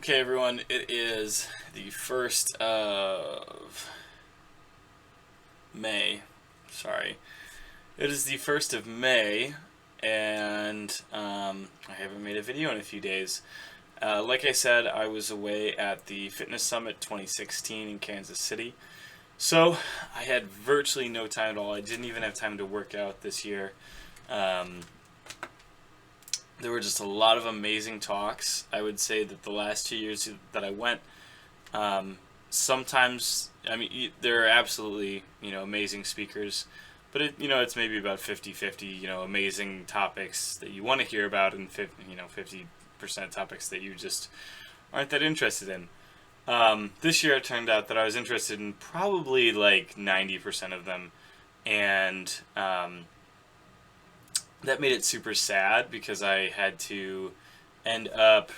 Okay, everyone, it is the 1st of May. Sorry. It is the 1st of May, and I haven't made a video in a few days. Like I said, I was away at the Fitness Summit 2016 in Kansas City. So, I had virtually no time at all. I didn't even have time to work out this year. Um, there were just a lot of amazing talks. I would say that the last 2 years that I went, sometimes, I mean, there are absolutely, amazing speakers, but it's maybe about 50-50, amazing topics that you want to hear about, and 50% topics that you just aren't that interested in. This year it turned out that I was interested in probably like 90% of them, and that made it super sad because I had to end up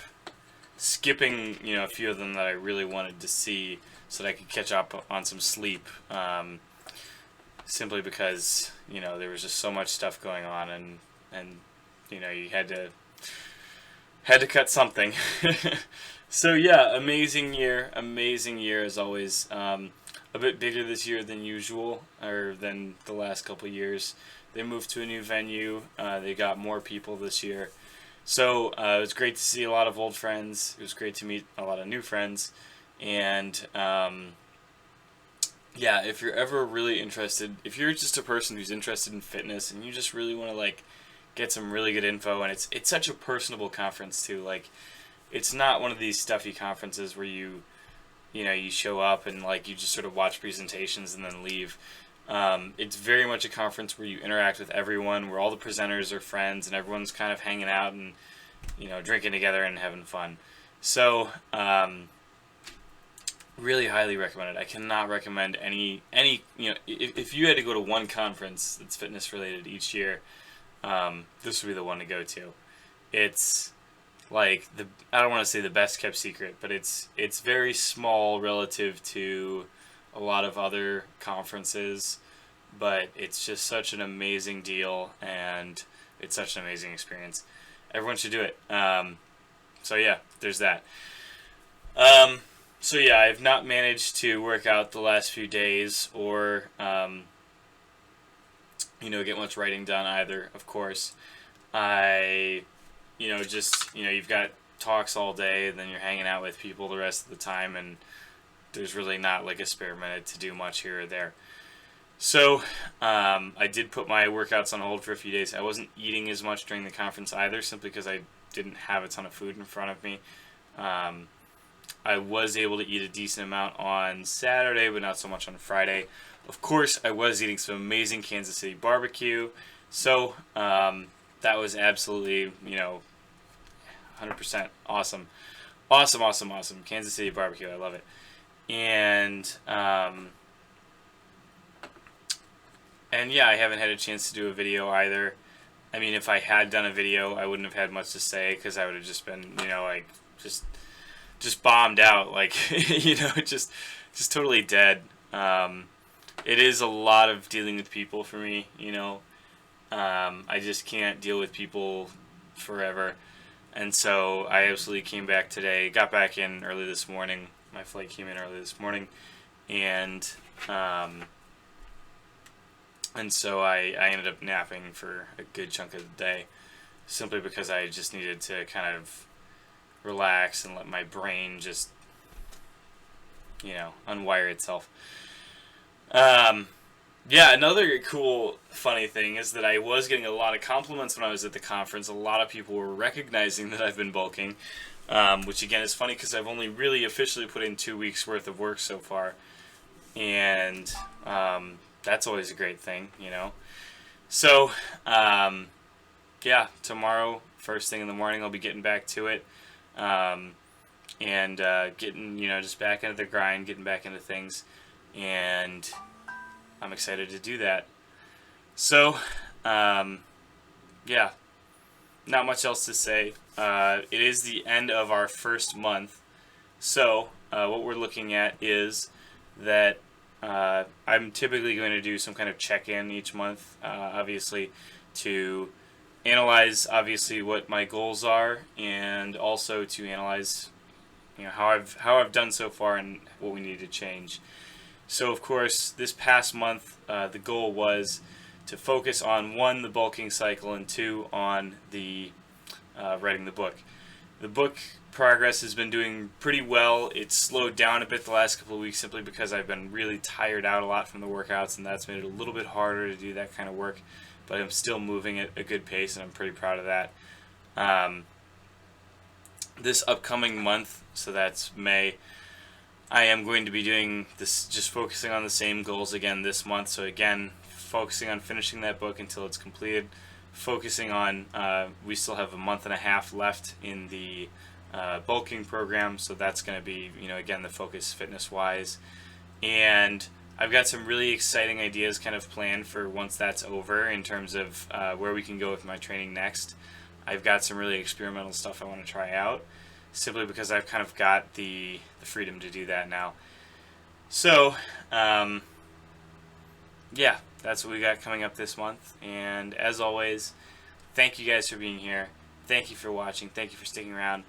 skipping, a few of them that I really wanted to see so that I could catch up on some sleep. Simply because there was just so much stuff going on, and you had to cut something. So yeah, amazing year as always. A bit bigger this year than usual, or than the last couple years. They moved to a new venue. They got more people this year. So it was great to see a lot of old friends. It was great to meet a lot of new friends. And yeah, if you're ever really interested, if you're just a person who's interested in fitness and you just really want to get some really good info, and it's such a personable conference too. It's not one of these stuffy conferences where you show up and you just sort of watch presentations and then leave. It's very much a conference where you interact with everyone, where all the presenters are friends and everyone's kind of hanging out and drinking together and having fun. So really highly recommend it. I cannot recommend any if you had to go to one conference that's fitness related each year, this would be the one to go to. It's I don't want to say the best kept secret, but it's very small relative to a lot of other conferences, but it's just such an amazing deal, and it's such an amazing experience. Everyone should do it. So yeah, there's that. So yeah, I've not managed to work out the last few days, or get much writing done either. Of course, you've got talks all day, and then you're hanging out with people the rest of the time, and there's really not a spare minute to do much here or there. So I did put my workouts on hold for a few days. I wasn't eating as much during the conference either, simply because I didn't have a ton of food in front of me. I was able to eat a decent amount on Saturday, but not so much on Friday. Of course, I was eating some amazing Kansas City barbecue, so that was absolutely, 100% awesome. Awesome. Kansas City barbecue, I love it. And yeah, I haven't had a chance to do a video either. I mean, if I had done a video, I wouldn't have had much to say, because I would have just been, just bombed out, just totally dead. It is a lot of dealing with people for me, I just can't deal with people forever. And so I absolutely came back today, got back in early this morning. My flight came in early this morning, and so I ended up napping for a good chunk of the day, simply because I just needed to kind of relax and let my brain just, unwire itself. Yeah, another cool, funny thing is that I was getting a lot of compliments when I was at the conference. A lot of people were recognizing that I've been bulking, which again is funny because I've only really officially put in 2 weeks worth of work so far, and that's always a great thing, So, yeah, tomorrow, first thing in the morning, I'll be getting back to it, and getting, just back into the grind, getting back into things, and I'm excited to do that. So, yeah, not much else to say. It is the end of our first month, so what we're looking at is that I'm typically going to do some kind of check-in each month, obviously, to analyze, obviously, what my goals are, and also to analyze, how I've done so far and what we need to change. So of course, this past month, the goal was to focus on 1, the bulking cycle, and 2, on the writing the book. The book progress has been doing pretty well. It's slowed down a bit the last couple of weeks simply because I've been really tired out a lot from the workouts, and that's made it a little bit harder to do that kind of work. But I'm still moving at a good pace, and I'm pretty proud of that. This upcoming month, so that's May, I am going to be doing this, just focusing on the same goals again this month. So again, focusing on finishing that book until it's completed, focusing on, we still have a month and a half left in the bulking program, so that's going to be, again, the focus fitness-wise. And I've got some really exciting ideas kind of planned for once that's over in terms of where we can go with my training next. I've got some really experimental stuff I want to try out, simply because I've kind of got the freedom to do that now. So, yeah, that's what we got coming up this month. And as always, thank you guys for being here. Thank you for watching. Thank you for sticking around.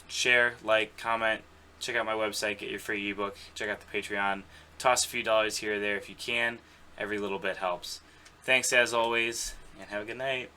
Share, like, comment. Check out my website. Get your free ebook. Check out the Patreon. Toss a few dollars here or there if you can. Every little bit helps. Thanks as always, and have a good night.